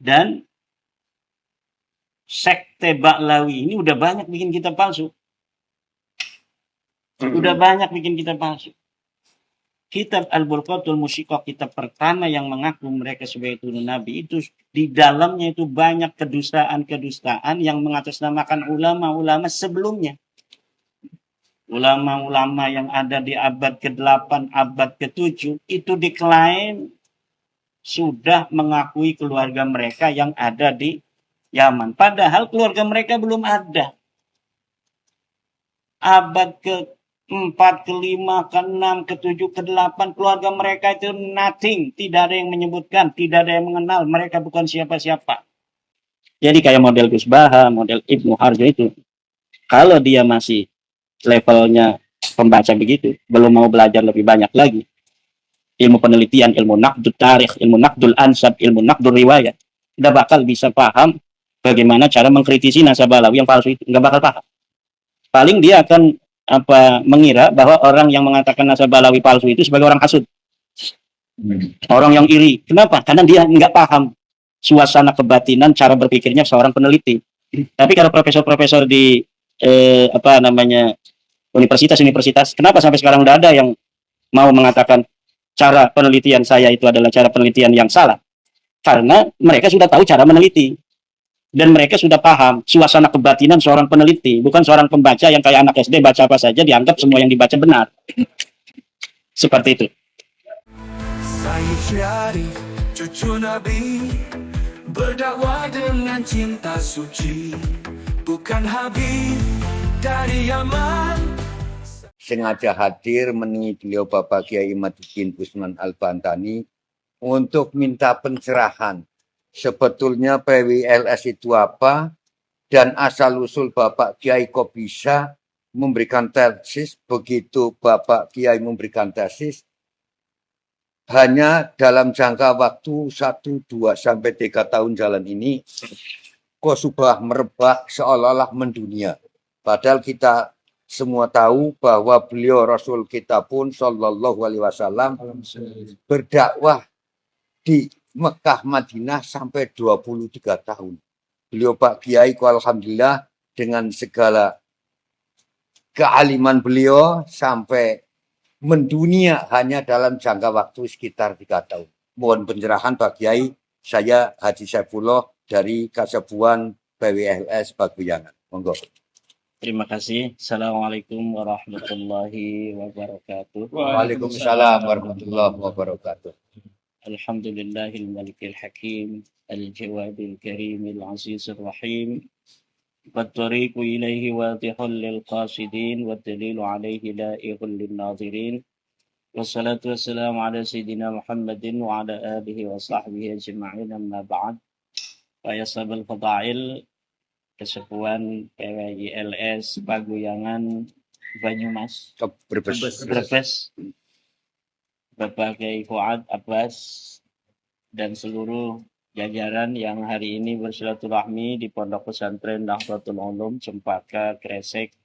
Dan sekte Ba'lawi ini udah banyak bikin kitab palsu. Udah banyak bikin kitab palsu. Kitab Al-Burqatul Musyiqqah, kitab pertama yang mengaku mereka sebagai turun Nabi, itu di dalamnya itu banyak kedustaan-kedustaan yang mengatasnamakan ulama-ulama sebelumnya. Ulama-ulama yang ada di abad ke-8, abad ke-7, itu diklaim sudah mengakui keluarga mereka yang ada di Yaman. Padahal keluarga mereka belum ada. Abad ke-4, ke-5, ke-6, ke-7, ke-8, keluarga mereka itu nothing. Tidak ada yang menyebutkan, tidak ada yang mengenal. Mereka bukan siapa-siapa. Jadi kayak model Gus Baha, model Ibnu Harjo itu. Kalau dia masih levelnya pembaca begitu, belum mau belajar lebih banyak lagi, ilmu penelitian, ilmu naqdul tarikh, ilmu naqdul ansab, ilmu naqdul riwayat, tidak bakal bisa paham bagaimana cara mengkritisi Nasabalawi yang palsu itu. Nggak bakal paham. Paling dia akan mengira bahwa orang yang mengatakan Nasabalawi palsu itu sebagai orang hasud, orang yang iri. Kenapa? Karena dia nggak paham suasana kebatinan, cara berpikirnya seorang peneliti. Tapi kalau profesor-profesor di universitas-universitas, kenapa sampai sekarang udah ada yang mau mengatakan cara penelitian saya itu adalah cara penelitian yang salah? Karena mereka sudah tahu cara meneliti. Dan mereka sudah paham suasana kebatinan seorang peneliti, bukan seorang pembaca yang kayak anak SD baca apa saja dianggap semua yang dibaca benar. Seperti itu. Saya Syarif, cucu Nabi, berdakwah dengan cinta suci, bukan Habib dari Yaman. Sengaja hadir menemui beliau Bapak Kiai Imaduddin Usman Al-Bantani untuk minta pencerahan. Sebetulnya PWLS itu apa, dan asal-usul Bapak Kiai kok bisa memberikan tesis. Begitu Bapak Kiai memberikan tesis, hanya dalam jangka waktu 1, 2, sampai 3 tahun jalan ini, kok sudah merebak seolah-olah mendunia. Padahal kita semua tahu bahwa beliau Rasul kita pun Sallallahu Alaihi Wasallam berdakwah di Mekah Madinah sampai 23 tahun. Beliau Pak Kiai alhamdulillah dengan segala kealiman beliau sampai mendunia hanya dalam jangka waktu sekitar 3 tahun. Mohon pencerahan Pak Kiai, saya Haji Saifullah dari Kasepuan PWLS Paguyangan. Monggo. Terima kasih. Assalamualaikum warahmatullahi wabarakatuh. Waalaikumsalam warahmatullahi wabarakatuh. Alhamdulillahil malikil hakim, al-jawadil karimil azizir rahim. والطريق إليه واضح للقاصدين والدليل عليه لائق للناظرين والصلاة والسلام على سيدنا محمد وعلى آله وصحبه أجمعين أما بعد. Saya sahabat fadail Kesepuan PWILS Paguyangan Banyumas Brebes, Bapak Kiai Fuad Abbas dan seluruh jajaran yang hari ini bersilaturahmi di Pondok Pesantren Nahdlatul Ulum Cempaka Kresek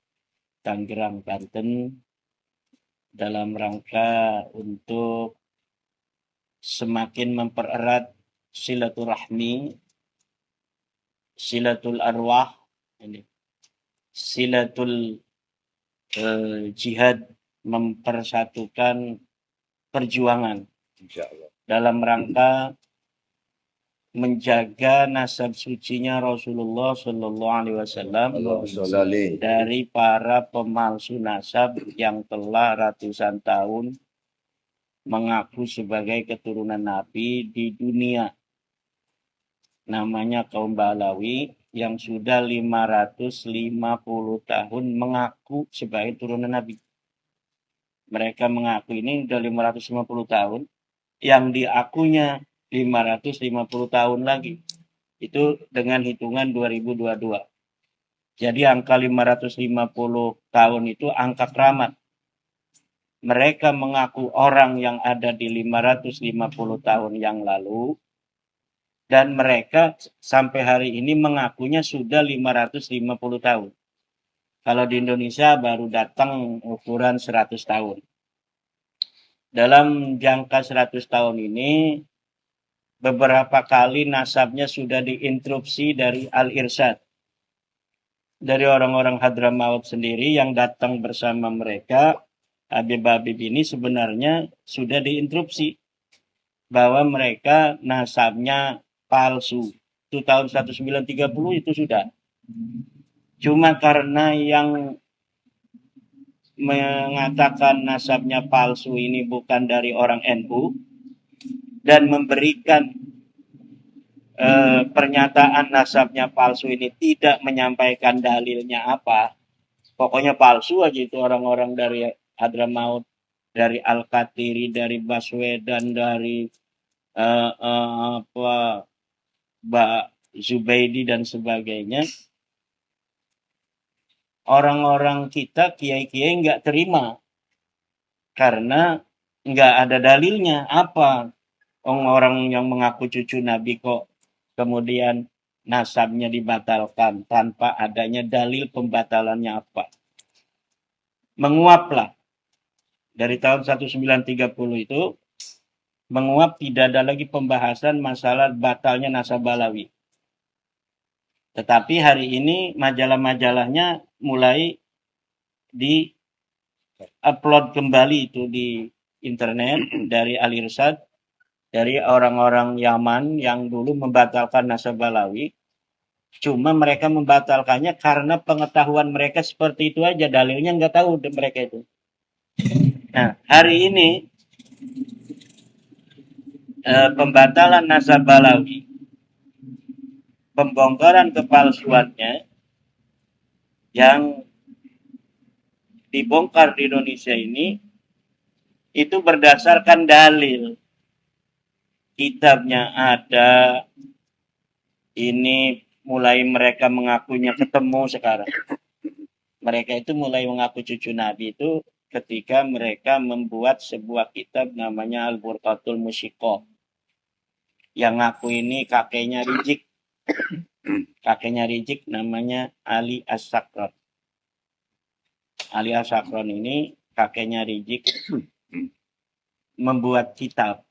Tangerang Banten dalam rangka untuk semakin mempererat silaturahmi, silatul arwah, silatul jihad, mempersatukan perjuangan dalam rangka menjaga nasab sucinya Rasulullah Shallallahu Alaihi Wasallam dari para pemalsu nasab yang telah ratusan tahun mengaku sebagai keturunan Nabi di dunia. Namanya kaum Ba'lawi yang sudah 550 tahun mengaku sebagai turunan Nabi. Mereka mengaku ini sudah 550 tahun, yang diakunya 550 tahun lagi. Itu dengan hitungan 2022. Jadi angka 550 tahun itu angka keramat. Mereka mengaku orang yang ada di 550 tahun yang lalu, dan mereka sampai hari ini mengakunya sudah 550 tahun. Kalau di Indonesia baru datang ukuran 100 tahun. Dalam jangka 100 tahun ini, beberapa kali nasabnya sudah diinterupsi dari Al-Irsyad, dari orang-orang Hadramaut sendiri yang datang bersama mereka. Habib-habib ini sebenarnya sudah diinterupsi bahwa mereka nasabnya palsu. Itu tahun 1930 itu sudah. Cuma karena yang mengatakan nasabnya palsu ini bukan dari orang NU dan memberikan pernyataan nasabnya palsu ini tidak menyampaikan dalilnya apa, pokoknya palsu aja itu orang-orang dari Hadramaut, dari Al-Katiri, dari Baswedan, dari apa Mbak Zubaidi dan sebagainya. Orang-orang kita, kiai-kiai nggak terima karena nggak ada dalilnya apa. Orang yang mengaku cucu Nabi kok kemudian nasabnya dibatalkan tanpa adanya dalil pembatalannya apa. Menguaplah. Dari tahun 1930 itu, menguap tidak ada lagi pembahasan masalah batalnya nasab Balawi. Tetapi hari ini majalah-majalahnya mulai di-upload kembali itu di internet dari Al-Irsyad, dari orang-orang Yaman yang dulu membatalkan nasab Balawi. Cuma mereka membatalkannya karena pengetahuan mereka seperti itu aja, dalilnya nggak tahu mereka itu. Nah, hari ini pembatalan nasab Balawi, pembongkaran kepalsuannya yang dibongkar di Indonesia ini itu berdasarkan dalil. Kitabnya ada, ini mulai mereka mengakunya ketemu sekarang. Mereka itu mulai mengaku cucu Nabi itu ketika mereka membuat sebuah kitab namanya Al-Burqatul Musyiqah. Yang ngaku ini kakeknya Rizik. Kakeknya Rizik namanya Ali As-Sakron. Ali As-Sakron ini kakeknya Rizik membuat kitab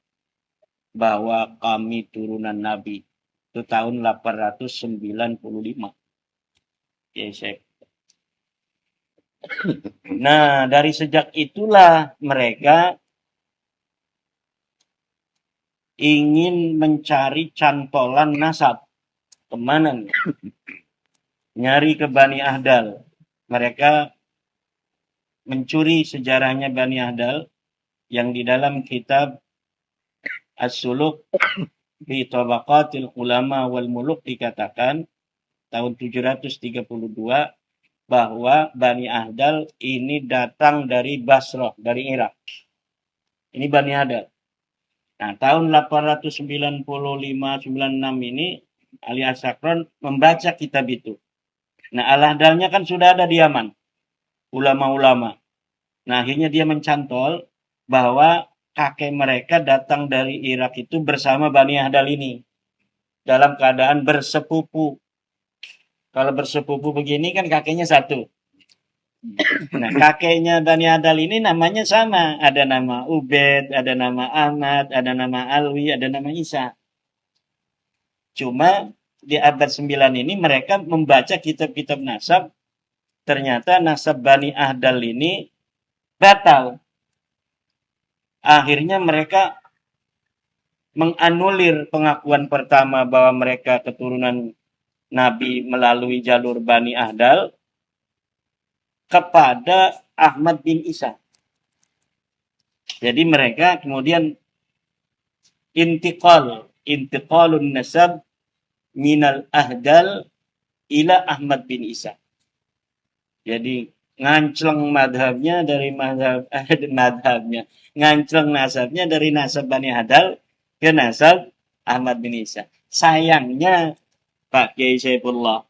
bahwa kami turunan Nabi. Itu tahun 895. Ya, saya. Nah, dari sejak itulah mereka ingin mencari cantolan nasab. Kemana nih? Nyari ke Bani Ahdal. Mereka mencuri sejarahnya Bani Ahdal yang di dalam kitab As-Suluk fi Tabaqatil Ulama wal Muluk dikatakan tahun 732 bahwa Bani Ahdal ini datang dari Basrah, dari Irak. Ini Bani Ahdal. Nah, tahun 895-96 ini Ali As-Sakron membaca kitab itu. Nah, Al-Ahdalnya kan sudah ada di Yaman, ulama-ulama. Nah, akhirnya dia mencantol bahwa kakek mereka datang dari Irak itu bersama Bani Ahdal ini. Dalam keadaan bersepupu. Kalau bersepupu begini kan kakeknya satu. Nah, kakeknya Bani Ahdal ini namanya sama. Ada nama Ubed, ada nama Ahmad, ada nama Alwi, ada nama Isa. Cuma di abad 9 ini mereka membaca kitab-kitab nasab. Ternyata nasab Bani Ahdal ini batal. Akhirnya mereka menganulir pengakuan pertama bahwa mereka keturunan Nabi melalui jalur Bani Ahdal kepada Ahmad bin Isa. Jadi mereka kemudian intiqalun nasab minal Ahdal ila Ahmad bin Isa. Jadi ngancleng madhabnya dari madhabnya, ngancleng nasabnya dari nasab Bani Ahdal ke nasab Ahmad bin Isa. Sayangnya Pak Kiai Saifullah,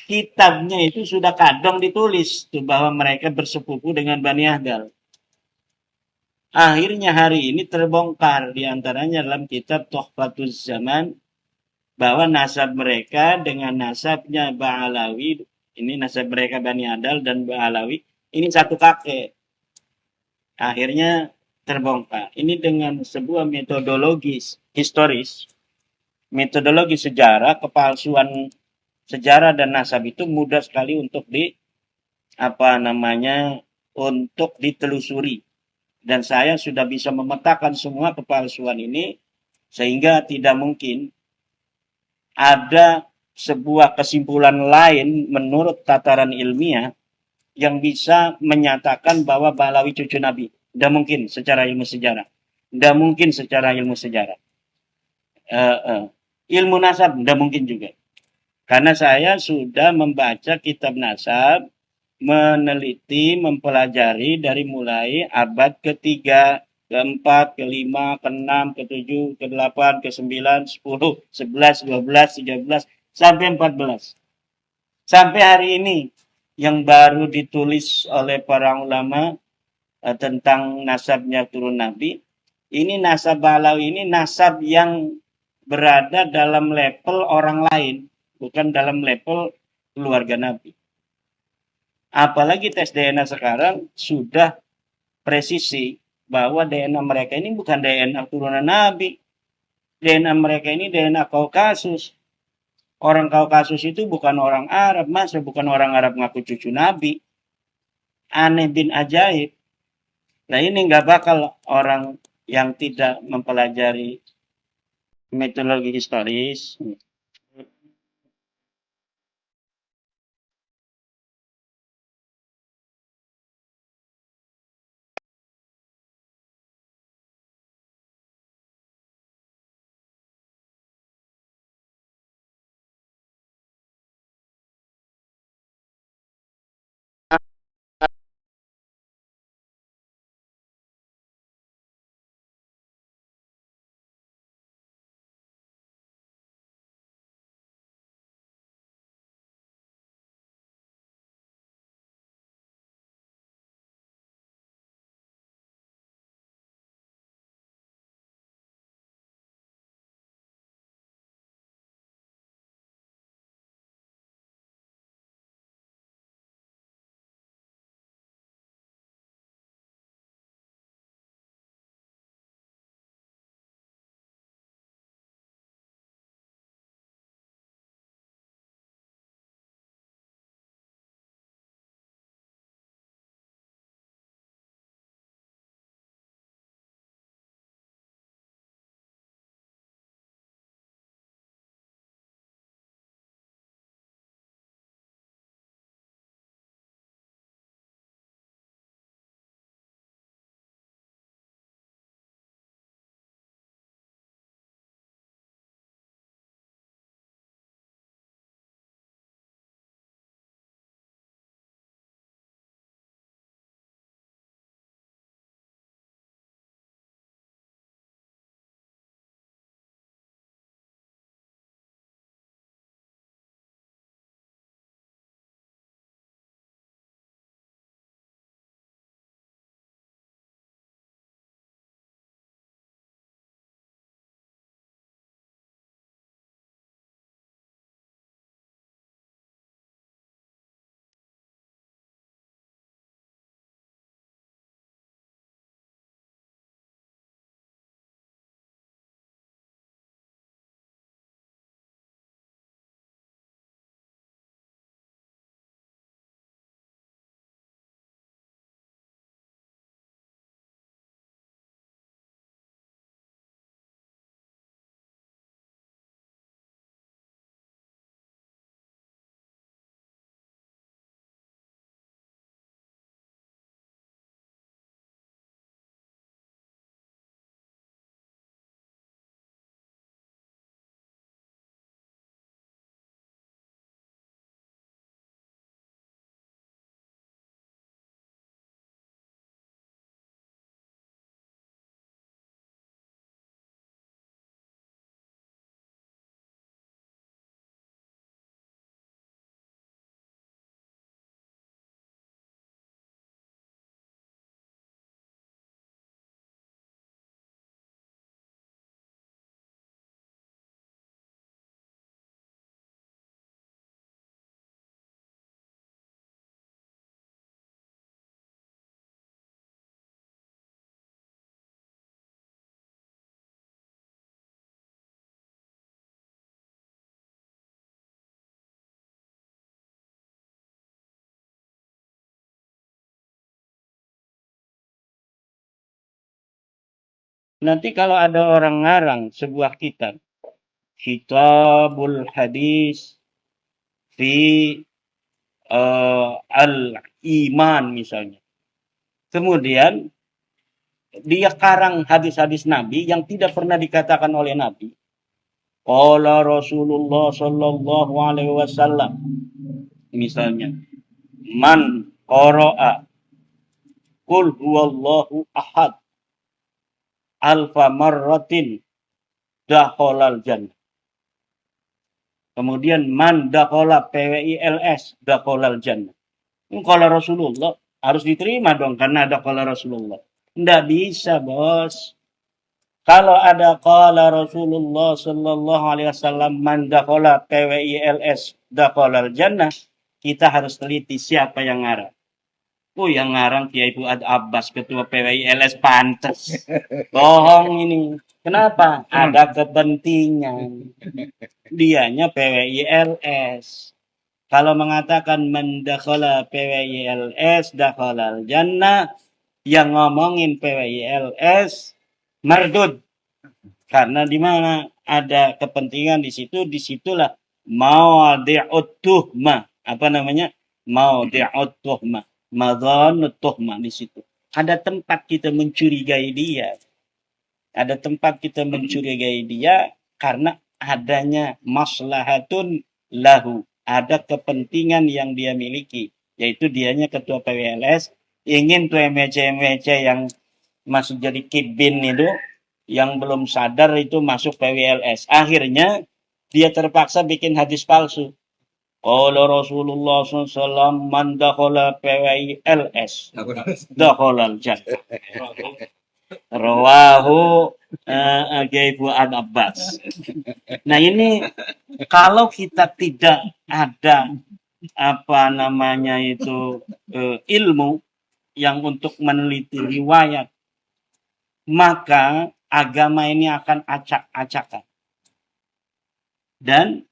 kitabnya itu sudah kadang ditulis tuh bahwa mereka bersepupu dengan Bani Ahdal. Akhirnya hari ini terbongkar diantaranya dalam kitab Tuhfatuz Zaman bahwa nasab mereka dengan nasabnya Ba'alawi, ini nasab mereka Bani Ahdal dan Ba'alawi, ini satu kakek. Akhirnya terbongkar. Ini dengan sebuah metodologi historis, metodologi sejarah, kepalsuan sejarah dan nasab itu mudah sekali untuk untuk ditelusuri. Dan saya sudah bisa memetakan semua kepalsuan ini sehingga tidak mungkin ada sebuah kesimpulan lain menurut tataran ilmiah yang bisa menyatakan bahwa Balawi cucu Nabi. Tidak mungkin secara ilmu sejarah. Tidak mungkin secara ilmu sejarah. Ilmu nasab tidak mungkin juga. Karena saya sudah membaca kitab nasab, meneliti, mempelajari dari mulai abad ketiga, keempat, kelima, keenam, ketujuh, kedelapan, ke-9, 10, 11, 12, 13, sampai 14. Sampai hari ini yang baru ditulis oleh para ulama tentang nasabnya turun Nabi. Ini nasab Balawi ini nasab yang berada dalam level orang lain, bukan dalam level keluarga Nabi. Apalagi tes DNA sekarang sudah presisi bahwa DNA mereka ini bukan DNA turunan Nabi. DNA mereka ini DNA Kaukasus. Orang Kaukasus itu bukan orang Arab, masa bukan orang Arab ngaku cucu Nabi. Aneh bin ajaib. Nah ini nggak bakal orang yang tidak mempelajari metodologi historis Nanti kalau ada orang ngarang sebuah kitab, Kitabul Hadis fi al-iman misalnya. Kemudian dia karang hadis-hadis Nabi yang tidak pernah dikatakan oleh Nabi. Qala Rasulullah sallallahu alaihi wasallam. Misalnya, man qara'a qul huwallahu ahad alfa marratin dakhalal jannah. Kemudian man dakhala PWILS dakhalal jannah. Qala Rasulullah harus diterima dong karena ada qala Rasulullah. Nggak bisa, bos. Kalau ada qala Rasulullah sallallahu alaihi wasallam man dakhala PWILS dakhalal jannah, kita harus teliti siapa yang ngarang. Oh, yang ngarang Kiai Fuad Abbas, ketua PWILS, pantas. Bohong ini. Kenapa? Ada kepentingan. Dianya PWILS. Kalau mengatakan man dakhala PWILS dakhalal jannah, yang ngomongin PWILS mardud. Karena di mana ada kepentingan di situ, disitulah mawadhi'ut tuhmah. Apa namanya? Mawadhi'ut tuhmah. Madhanut tuhmah di situ. Ada tempat kita mencurigai dia. Ada tempat kita mencurigai dia karena adanya maslahatun lahu. Ada kepentingan yang dia miliki. Yaitu dianya ketua PWLS. Ingin tuh emece-emece yang masuk jadi kibin itu, yang belum sadar itu masuk PWLS. Akhirnya dia terpaksa bikin hadis palsu. Qala Rasulullah SAW man dakhala PWLS dakhalal jannah. Rawahu Kiai Fuad Abbas. Nah, ini kalau kita tidak ada apa namanya itu ilmu yang untuk meneliti riwayat, maka agama ini akan acak-acakan. Dan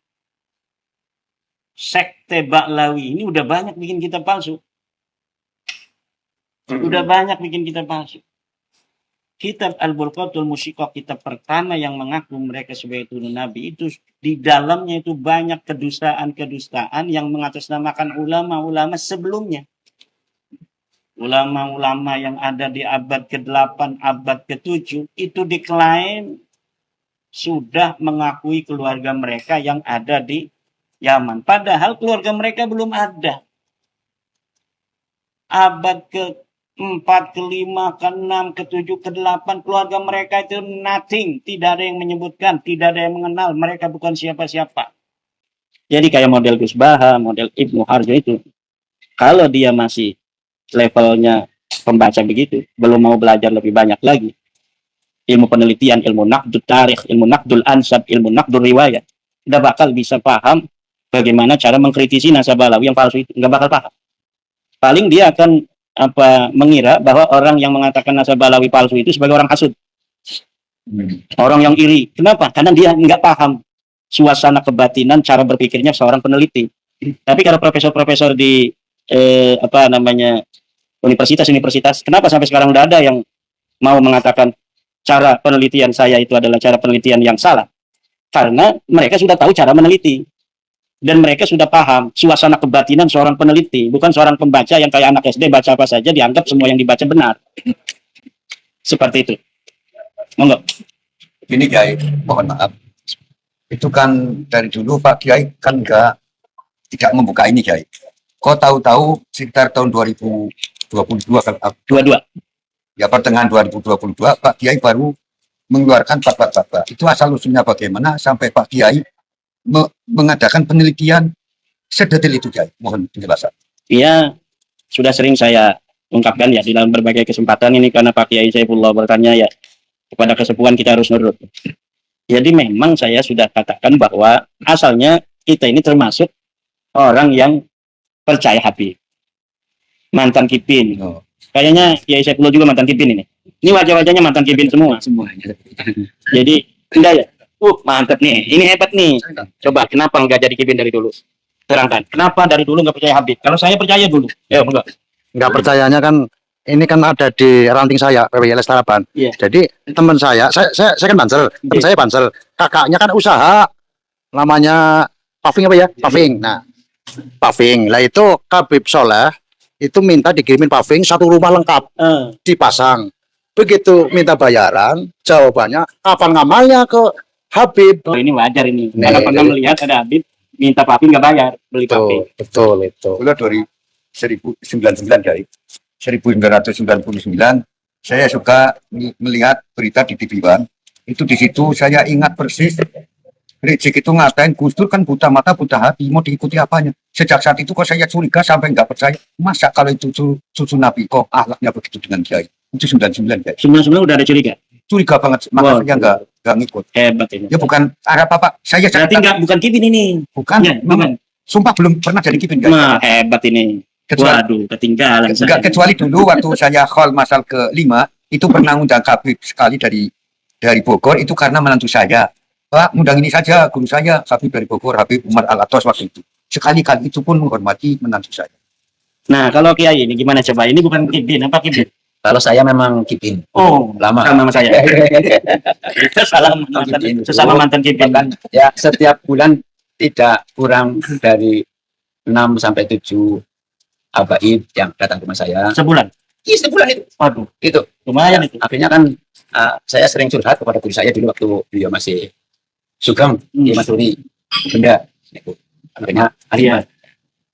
sekte Ba'lawi ini udah banyak bikin kitab palsu. Udah banyak bikin kitab palsu. Kitab Al-Burqatul Musyiqah, kitab pertama yang mengaku mereka sebagai turun Nabi, itu di dalamnya itu banyak kedustaan-kedustaan yang mengatasnamakan ulama-ulama sebelumnya. Ulama-ulama yang ada di abad ke-8, abad ke-7, itu diklaim sudah mengakui keluarga mereka yang ada di Yaman. Padahal keluarga mereka belum ada. Abad ke-4, ke-5, ke-6, ke-7, ke-8, keluarga mereka itu nothing. Tidak ada yang menyebutkan, tidak ada yang mengenal. Mereka bukan siapa-siapa. Jadi kayak model Gus Baha, model Ibnu Harjo itu. Kalau dia masih levelnya pembaca begitu, belum mau belajar lebih banyak lagi. Ilmu penelitian, ilmu naqdul tarikh, ilmu naqdul ansab, ilmu naqdul riwayat. Nggak bakal bisa paham bagaimana cara mengkritisi Nasabalawi yang palsu itu. Nggak bakal paham. Paling dia akan mengira bahwa orang yang mengatakan Nasabalawi palsu itu sebagai orang hasud. Orang yang iri. Kenapa? Karena dia nggak paham suasana kebatinan, cara berpikirnya seorang peneliti. Tapi kalau profesor-profesor di universitas, kenapa sampai sekarang udah ada yang mau mengatakan cara penelitian saya itu adalah cara penelitian yang salah? Karena mereka sudah tahu cara meneliti. Dan mereka sudah paham suasana kebatinan seorang peneliti, bukan seorang pembaca yang kayak anak SD baca apa saja dianggap semua yang dibaca benar. Seperti itu. Monggo. Ini Kiai, mohon maaf. Itu kan dari dulu Pak Kiai kan tidak membuka ini Kiai. Kok tahu-tahu sekitar tahun 2022 kan? 22. Ya pertengahan 2022 Pak Kiai baru mengeluarkan fatwa-fatwa. Itu asal usulnya bagaimana sampai Pak Kiai mengadakan penelitian sedetail itu Kiai? Mohon penjelasan. Iya, sudah sering saya ungkapkan ya di dalam berbagai kesempatan ini, karena Pak Kiai Saifullah bertanya ya, kepada kesepuhan kita harus nurut. Jadi memang saya sudah katakan bahwa asalnya kita ini termasuk orang yang percaya Habib. Mantan Kipin. Oh. Kayaknya Kiai Saifullah juga mantan Kipin ini. Ini wajah-wajahnya mantan Kipin semua. Semuanya. Jadi enggak ya? Mantap nih. Ini hebat nih. Coba kenapa enggak jadi Kipin dari dulu? Terangkan. Kenapa dari dulu enggak percaya Habib? Kalau saya percaya dulu. Ya, enggak. Nggak percayanya kan ini kan ada di ranting saya PWLS Taraban. Iya. Jadi teman saya kan Bansel, teman Iya. saya Bansel, kakaknya kan usaha namanya paving apa ya? Paving. Nah, paving. Lah itu Habib Soleh itu minta dikirimin paving satu rumah lengkap dipasang. Begitu minta bayaran, jawabannya kapan ngamalnya ke Habib. Oh, ini wajar ini. Nih, Karena pernah jadi- melihat ada Habib minta paving nggak bayar, beli paving. Betul itu. Mulai dari 1099 guys. 1999 saya suka melihat berita di TV One. Itu di situ saya ingat persis Rizik itu ngatain Gus Dur kan buta mata buta hati, mau diikuti apanya. Sejak saat itu kok saya curiga sampai nggak percaya. Masa kalau itu cucu Nabi kok akhlaknya begitu dengan Kiai. Itu 99 guys. Sebenarnya udah ada curiga. Curiga banget, Wow. makanya nggak ngikut. Hebat ini. Ya bukan arah apa saya Berarti bukan kipin ini. bukan, Ya, bukan. sumpah belum pernah jadi kipin guys. Nah, hebat ini. Kecuali, Waduh, ketinggalan enggak, saya. kecuali dulu waktu saya hall masal ke-5 itu pernah undang Habib sekali dari Bogor, itu karena menantu saya. Pak, undang ini saja guru saya Habib dari Bogor, Habib Umar Al-Atos waktu itu. Sekali-kali itu pun menghormati menantu saya. Nah, kalau Kiai ini gimana coba? Ini bukan kipin, apa kipin? Kalau saya memang kipin Oh, lama. sama saya. Sesama mantan kipin. Bahkan ya setiap bulan tidak kurang dari 6 sampai 7 habaib yang datang ke rumah saya. Sebulan. Iya, sebulan itu. Waduh, Itu. lumayan itu. Akhirnya kan saya sering curhat kepada guru saya dulu waktu beliau masih Sugeng di Masuri. Benda. Itu. Akhirnya Iya.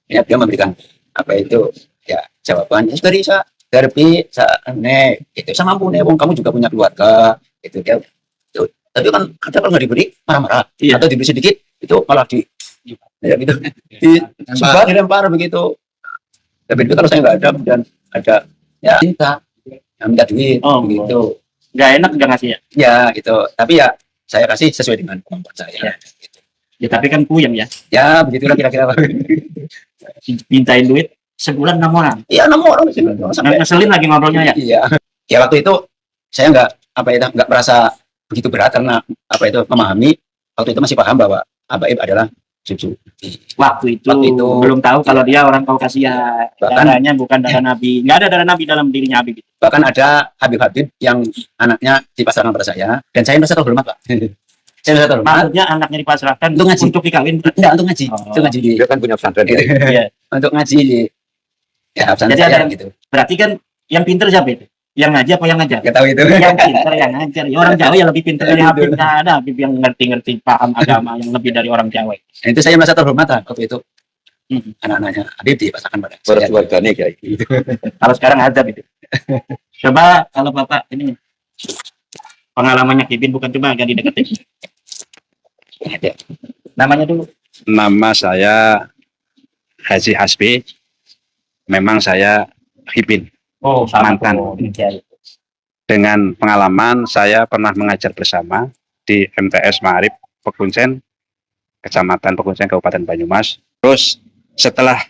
ya dia memberikan apa itu ya jawaban ya dari saya Derby itu sama punya wong kamu juga punya keluarga itu dia itu. Tapi kan kadang kalau nggak diberi marah-marah Iya. atau diberi sedikit itu malah ya gitu di sebar dilempar begitu. Tapi itu kalau saya nggak ada kemudian ada ya minta duit Oh, begitu Nggak enak nggak ngasih ya? ya gitu. Tapi ya saya kasih sesuai dengan kemampuan saya. Ya. Ya tapi kan puyeng ya. Ya begitulah kira-kira. Mintain duit sebulan 6 orang. Iya 6 orang sampai Ngeselin lagi ngobrolnya ya. iya. Ya waktu itu saya nggak merasa begitu berat karena apa itu memahami waktu itu masih paham bahwa Abaib adalah cucu. Waktu itu Waktu itu. belum tahu kalau dia orang Kaukasia. Bahkan- Darahnya bukan darah Nabi. Nggak ada darah Nabi dalam dirinya Habib. Bahkan ada Habib-Habib yang anaknya dipasarkan pada saya dan saya merasa terhormat, Pak. Saya merasa terhormat. Maksudnya anaknya dipasrahkan Untuk ngaji. untuk dikawin. Enggak, untuk ngaji. Oh. Untuk ngaji di, Dia kan punya pesantren. Iya. untuk ngaji di ya pesantren Jadi saya ada- gitu. Berarti kan yang pinter siapa itu? Yang ngaji apa yang ngajar? Enggak tahu itu. Yang pinter yang ngajar. Ya, orang Jawa yang lebih pinter dari Habib. Nggak ada Habib yang ngerti-ngerti paham agama yang lebih dari orang Jawa. Nah, itu saya merasa terhormat lah waktu itu. Hmm. Anak-anaknya Habib dipasarkan pada saya. Keluarganya kayak gitu. Kalau sekarang ada itu. Coba kalau Bapak ini pengalamannya Kipin bukan cuma agak dideketin. Ada. Namanya dulu. Nama saya Haji Hasbi. Memang saya Hibin. Oh, Mantan. Dengan pengalaman saya pernah mengajar bersama di MTS Ma'arif Pekuncen, Kecamatan Pekuncen, Kabupaten Banyumas. Terus setelah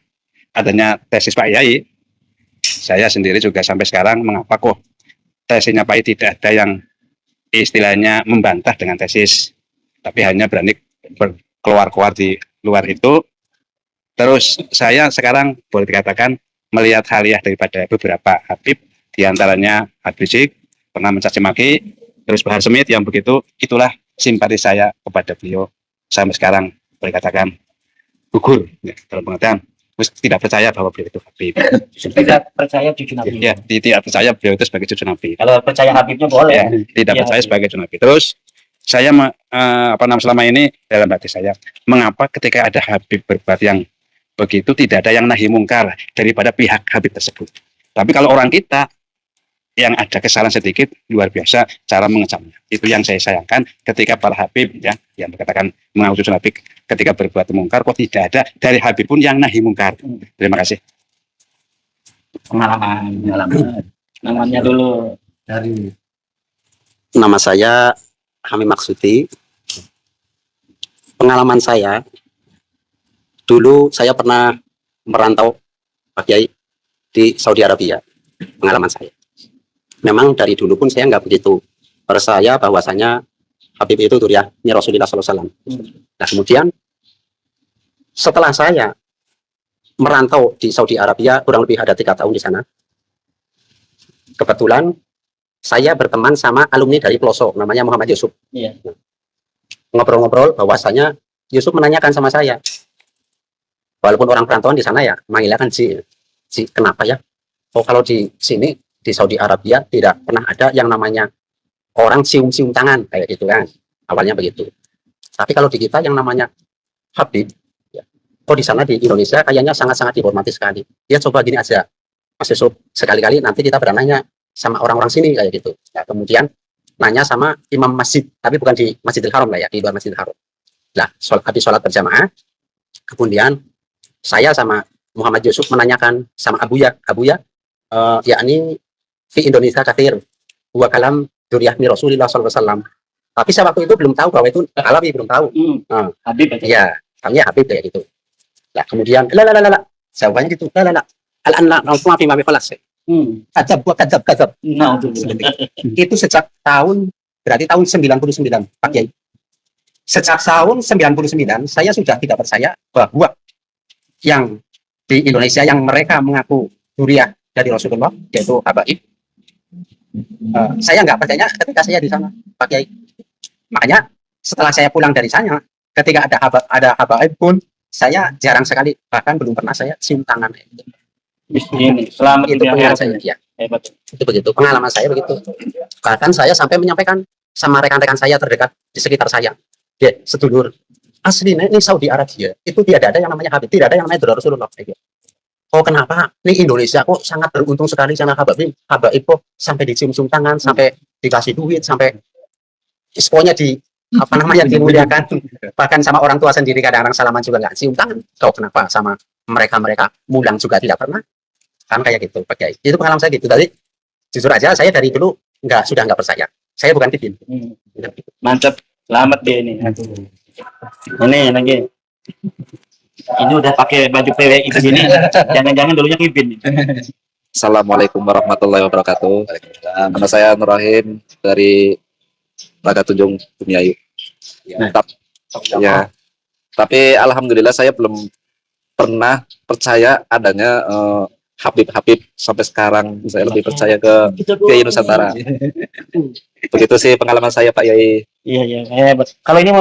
adanya tesis Pak Yai, saya sendiri juga sampai sekarang mengapa kok tesisnya Pak Yai tidak ada yang istilahnya membantah dengan tesis, tapi hanya berani keluar-keluar di luar itu. Terus saya sekarang boleh dikatakan melihat haliah daripada beberapa Habib, diantaranya Habib Rizik pernah mencaci maki, terus Bahar Smith yang begitu, itulah simpati saya kepada beliau sampai sekarang boleh katakan gugur ya, dalam pengertian terus tidak percaya bahwa beliau itu Habib. Tidak percaya cucu Nabi. Ya, tidak percaya beliau itu sebagai cucu Nabi. Kalau percaya Habibnya boleh. Ya, tidak Ya, percaya Habib. sebagai cucu Nabi. Terus saya selama ini dalam hati saya, mengapa ketika ada Habib berbuat yang begitu tidak ada yang nahi mungkar daripada pihak Habib tersebut. Tapi kalau orang kita yang ada kesalahan sedikit luar biasa cara mengecamnya. Itu yang saya sayangkan ketika para Habib ya yang berkatakan mengaku cucu Nabi ketika berbuat mungkar kok tidak ada dari Habib pun yang nahi mungkar. Terima kasih. Pengalaman. Pengalaman. Namanya dulu. Dari Nama saya Hamim Maksudi. Pengalaman saya, dulu saya pernah merantau Pak Kiai di Saudi Arabia. Pengalaman saya. Memang dari dulu pun saya nggak begitu percaya bahwasanya Habib itu duriannya Rasulullah SAW. Nah kemudian setelah saya merantau di Saudi Arabia kurang lebih ada 3 tahun di sana, kebetulan saya berteman sama alumni dari Pelosok, namanya Muhammad Yusuf. Iya. Ngobrol-ngobrol, bahwasanya Yusuf menanyakan sama saya, walaupun orang perantauan di sana ya, manggilnya kan Ji, kenapa ya? Oh, kalau di sini di Saudi Arabia tidak pernah ada yang namanya orang cium-cium tangan kayak gitu kan, awalnya begitu. Tapi kalau di kita yang namanya Habib, ya, kok di sana di Indonesia kayaknya sangat-sangat dihormati sekali. Ya coba gini aja, Mas Yusuf, sekali-kali nanti kita berananya sama orang-orang sini kayak gitu. Ya, kemudian nanya sama imam masjid, tapi bukan di Masjidil Haram lah ya, di luar Masjidil Haram. Lah, habis sholat berjamaah, kemudian saya sama Muhammad Yusuf menanyakan sama Abuya, yakni di Indonesia kathir, wa kalam duriyah Rasulullah SAW. Tapi saya waktu itu belum tahu bahwa itu Alawi, belum tahu. Habib aja. Ya, kami Habib kayak gitu. Lah kemudian, jawabannya gitu, al-anna fi ma kelas. Kadzab. Nah, Itu sejak tahun, berarti tahun 99, Pak Kiai. Sejak tahun 99, saya sudah tidak percaya bahwa yang di Indonesia yang mereka mengaku duriah dari Rasulullah, yaitu habaib, saya nggak percaya ketika saya di sana, Pak Kiai. Makanya setelah saya pulang dari sana, ketika ada habaib pun, saya jarang sekali, bahkan belum pernah saya cium tangan. Ini selamat Itu pengalaman saya, ya. Hebat. Itu begitu, pengalaman saya begitu. Bahkan saya sampai menyampaikan sama rekan-rekan saya terdekat di sekitar saya, ya, sedulur, aslinya ini Saudi Arabia, itu tidak ada yang namanya Habib, tidak ada yang namanya Dura Rasulullah. Oh kenapa? Ini Indonesia kok sangat beruntung sekali sama Habib kok sampai dicium-cium tangan, sampai dikasih duit, sampai pokoknya apa namanya dimuliakan. Bahkan sama orang tua sendiri kadang-kadang salaman juga nggak cium tangan. Kau kenapa sama mereka mulang juga tidak pernah? Kan kayak gitu, Pak Kiai. Itu pengalaman saya gitu. Tadi jujur aja saya dari dulu sudah nggak percaya. Saya bukan kibin. Mantap, selamat dia ini. Ini lagi. Ini udah pakai baju PWI begini, jangan-jangan dulunya kibin. Assalamualaikum warahmatullahi wabarakatuh. Nama saya Nur Rahim dari Raga Tunjung Bumiayu. Ya. Tapi alhamdulillah saya belum pernah percaya adanya Habib sampai sekarang. Saya lebih percaya ke Kiai Nusantara. Begitu sih pengalaman saya, Pak Yai. Iya, hebat. Kalau ini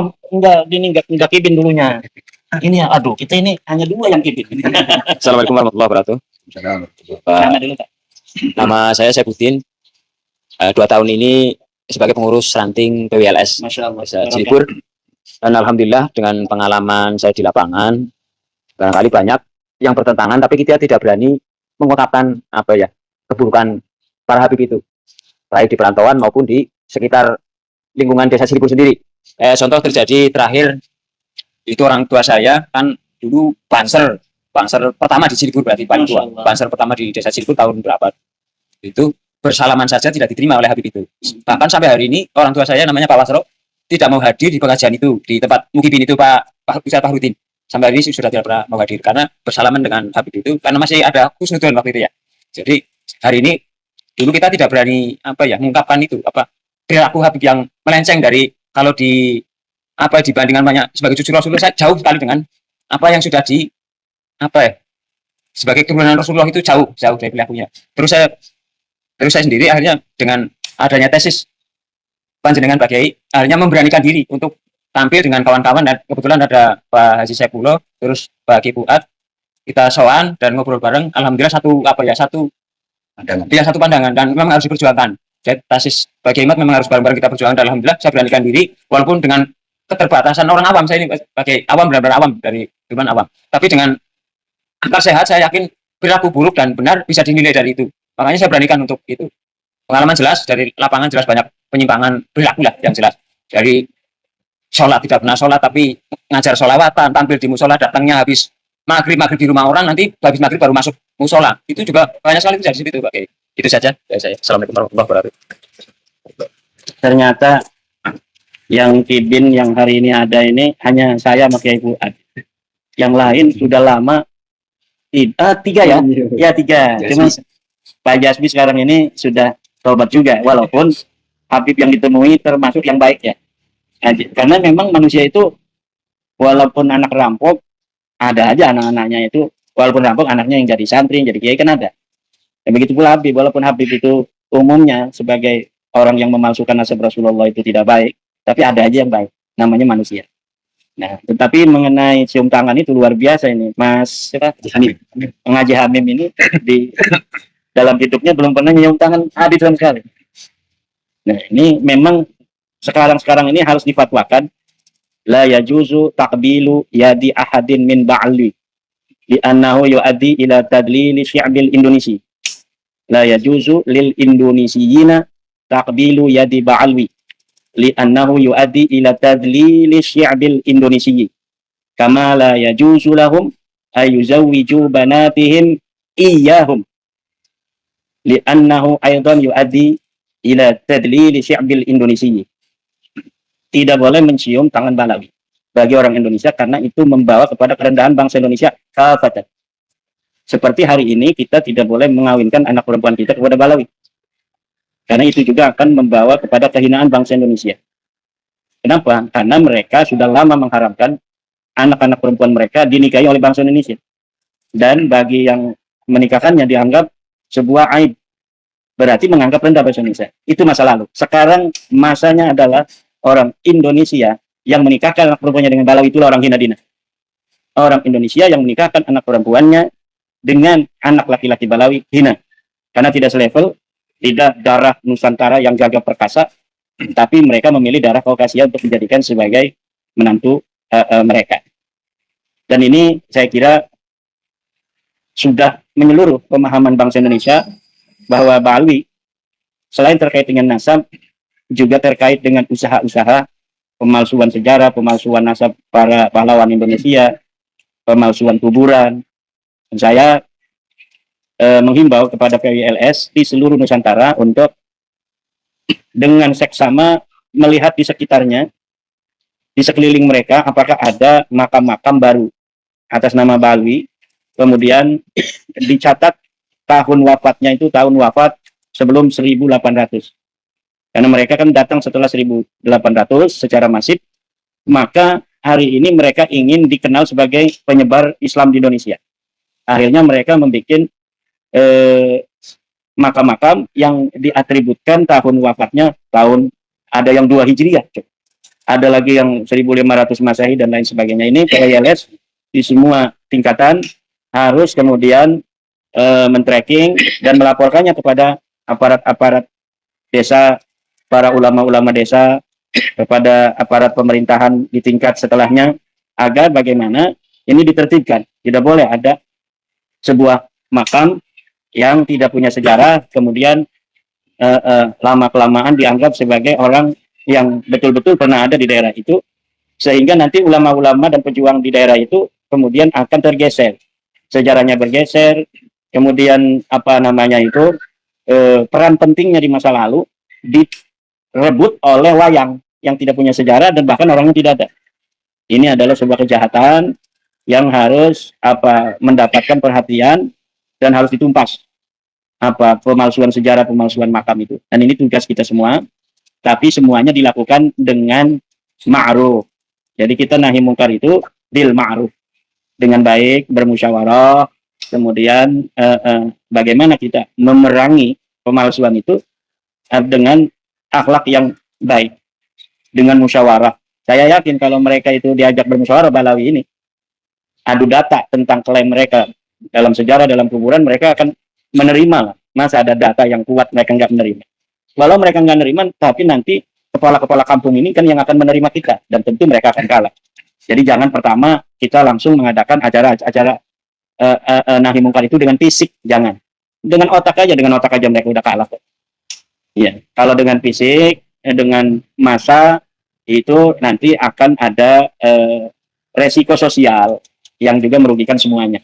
enggak kibin dulunya. Ini ya, aduh, kita ini hanya dua yang kibin. Assalamualaikum warahmatullahi wabarakatuh. Nama dulu, Pak. Nama saya Saifuddin. 2 tahun ini sebagai pengurus ranting PWLS Masya Allah. Cilibur. Dan alhamdulillah dengan pengalaman saya di lapangan, barangkali banyak yang bertentangan, tapi kita tidak berani mengungkapkan keburukan para Habib itu, baik di perantauan maupun di sekitar lingkungan desa Cilibur sendiri. Contoh terjadi terakhir itu orang tua saya kan dulu banser pertama di Cilibur, berarti paling tua. Banser pertama di desa Cilibur tahun berapa? Itu bersalaman saja tidak diterima oleh Habib itu. Bahkan sampai hari ini orang tua saya namanya Pak Wasro tidak mau hadir di pengajian itu, di tempat mukibin itu Pak Ustadz Fahrudin. Sampai hari ini sudah tidak pernah mau hadir karena bersalaman dengan Habib itu karena masih ada khusnudon waktu itu ya. Jadi hari ini dulu kita tidak berani mengungkapkan itu perilaku Habib yang melenceng dari kalau dibandingkan banyak sebagai cucu Rasulullah, saya jauh sekali dengan apa yang sudah sebagai keturunan Rasulullah itu jauh dari perilakunya. Terus saya sendiri akhirnya dengan adanya tesis panjenengan Pak Kiai akhirnya memberanikan diri untuk tampil dengan kawan-kawan, dan kebetulan ada Pak Haji Saifullah, terus Pak Ki Fuad, kita sowan dan ngobrol bareng. Alhamdulillah satu pandangan dan memang harus diperjuangkan. Jadi tesis Pak Kiai Imad memang harus bareng-bareng kita perjuangkan. Dan alhamdulillah saya beranikan diri walaupun dengan keterbatasan orang awam. Saya ini Pak Kiai awam, benar-benar awam dari firman awam. Tapi dengan akal sehat saya yakin perilaku buruk dan benar bisa dinilai dari itu. Makanya saya beranikan untuk itu. Pengalaman jelas dari lapangan, jelas banyak penyimpangan perilaku lah yang jelas. Dari sholat tidak pernah sholat tapi ngajar sholawatan, tampil di musola, datangnya habis maghrib di rumah orang, nanti habis maghrib baru masuk musola. Itu juga banyak sekali terjadi seperti itu, Pak Kiai. Itu saja dari saya. Assalamualaikum warahmatullahi wabarakatuh. Ternyata yang kibin yang hari ini ada ini hanya saya sama Kiai Fuad. Yang lain sudah lama. 3 ya? Ya 3. Cuma Pak Jasbi sekarang ini sudah tobat juga, walaupun Habib yang ditemui termasuk yang baik ya. Karena memang manusia itu walaupun anak rampok, ada aja anak-anaknya itu, walaupun rampok anaknya yang jadi santri, yang jadi kiai kan ada. Dan begitu pula Habib, walaupun Habib itu umumnya sebagai orang yang memalsukan nasab Rasulullah itu tidak baik, tapi ada aja yang baik, namanya manusia. Nah, tetapi mengenai cium tangan itu luar biasa ini, Mas siapa? Hamim. Pengaji Hamim ini di dalam hidupnya belum pernah nyium tangan Habib sama sekali. Nah, ini memang sekarang ini harus difatwakan la yajuzu taqbilu yadi ahadin min ba'li li'annahu yu'addi ila tadlili syi'bil Indonesia. La yajuzu lil Indonesiyina taqbilu yadi ba'alwi li'annahu yu'addi ila tadlili syi'bil Indonesia. Kama la yajuzu lahum ayuzawwiju banatihim iyyahum li'annahu aidan yu'addi ila tadlili syi'bil Indonesia. Tidak boleh mencium tangan Balawi bagi orang Indonesia karena itu membawa kepada kerendahan bangsa Indonesia kafatan. Seperti hari ini kita tidak boleh mengawinkan anak perempuan kita kepada Balawi. Karena itu juga akan membawa kepada kehinaan bangsa Indonesia. Kenapa? Karena mereka sudah lama mengharamkan anak-anak perempuan mereka dinikahi oleh bangsa Indonesia. Dan bagi yang menikahkannya dianggap sebuah aib. Berarti menganggap rendah bangsa Indonesia. Itu masa lalu. Sekarang masanya adalah orang Indonesia yang menikahkan anak perempuannya dengan Balawi, itulah orang hina dina. Orang Indonesia yang menikahkan anak perempuannya dengan anak laki-laki Balawi hina. Karena tidak selevel, tidak darah Nusantara yang gagah perkasa, tapi mereka memilih darah Kaukasia untuk dijadikan sebagai menantu mereka. Dan ini saya kira sudah menyeluruh pemahaman bangsa Indonesia bahwa Balawi selain terkait dengan nasab, juga terkait dengan usaha-usaha pemalsuan sejarah, pemalsuan nasab para pahlawan Indonesia, pemalsuan kuburan. Dan saya menghimbau kepada PWLS di seluruh Nusantara untuk dengan seksama melihat di sekitarnya, di sekeliling mereka, apakah ada makam-makam baru atas nama Balawi, kemudian dicatat tahun wafatnya itu tahun wafat sebelum 1800. Karena mereka kan datang setelah 1800 secara masif, maka hari ini mereka ingin dikenal sebagai penyebar Islam di Indonesia. Akhirnya mereka membuat makam-makam yang diatributkan tahun wafatnya tahun, ada yang 2 Hijriah, ada lagi yang 1500 Masehi dan lain sebagainya. Ini PWLS di semua tingkatan harus kemudian men-tracking dan melaporkannya kepada aparat-aparat desa, para ulama-ulama desa, kepada aparat pemerintahan di tingkat setelahnya, agar bagaimana ini ditertibkan. Tidak boleh ada sebuah makam yang tidak punya sejarah, kemudian lama-kelamaan dianggap sebagai orang yang betul-betul pernah ada di daerah itu, sehingga nanti ulama-ulama dan pejuang di daerah itu kemudian akan tergeser. Sejarahnya bergeser, kemudian peran pentingnya di masa lalu direbut oleh wayang yang tidak punya sejarah dan bahkan orangnya tidak ada. Ini adalah sebuah kejahatan yang harus mendapatkan perhatian dan harus ditumpas. Pemalsuan sejarah, pemalsuan makam itu. Dan ini tugas kita semua, tapi semuanya dilakukan dengan ma'ruf. Jadi kita nahi mungkar itu bil ma'ruf, dengan baik, bermusyawarah, kemudian bagaimana kita memerangi pemalsuan itu dengan akhlak yang baik, dengan musyawarah. Saya yakin kalau mereka itu diajak bermusyawarah, Balawi ini adu data tentang klaim mereka dalam sejarah, dalam kuburan, mereka akan menerima. Masa ada data yang kuat mereka nggak menerima? Walau mereka nggak menerima, tapi nanti kepala-kepala kampung ini kan yang akan menerima kita, dan tentu mereka akan kalah. Jadi jangan pertama kita langsung mengadakan acara nahi mungkar itu dengan fisik, jangan. Dengan otak aja mereka udah kalah kok. Iya, kalau dengan fisik, dengan massa itu nanti akan ada resiko sosial yang juga merugikan semuanya.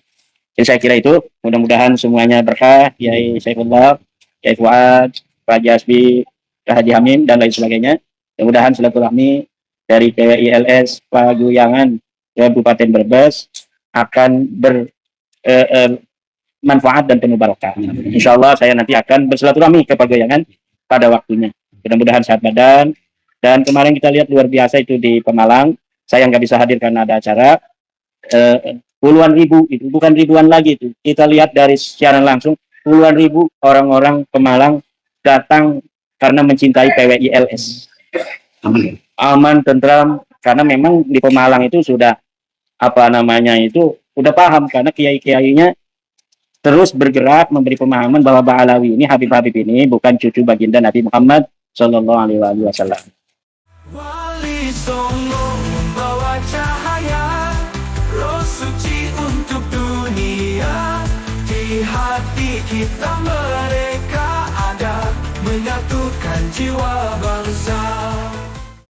Jadi saya kira itu, mudah-mudahan semuanya berkah, Kiai Saifullah, Kiai Fuad, Pak Haji Hasbi, Pak Haji Hamim, dan lain sebagainya. Mudah-mudahan silaturahmi dari PWILS Paguyangan Kabupaten Brebes akan bermanfaat dan penuh barokah. Insya Allah saya nanti akan bersilaturahmi ke Paguyangan pada waktunya. Mudah-mudahan sehat badan. Dan kemarin kita lihat luar biasa itu di Pemalang. Saya nggak bisa hadir karena ada acara. Puluhan ribu, itu bukan ribuan lagi itu. Kita lihat dari siaran langsung, puluhan ribu orang-orang Pemalang datang karena mencintai PWILS. Aman, tentram, karena memang di Pemalang itu sudah udah paham, karena kiai-kiainya terus bergerak memberi pemahaman bahwa Ba'alawi ini, Habib-Habib ini bukan cucu baginda Nabi Muhammad Shallallahu Alaihi Wasallam. Wali Songo membawa cahaya, roh suci untuk dunia. Di hati kita mereka ada, menyatukan jiwa bangsa.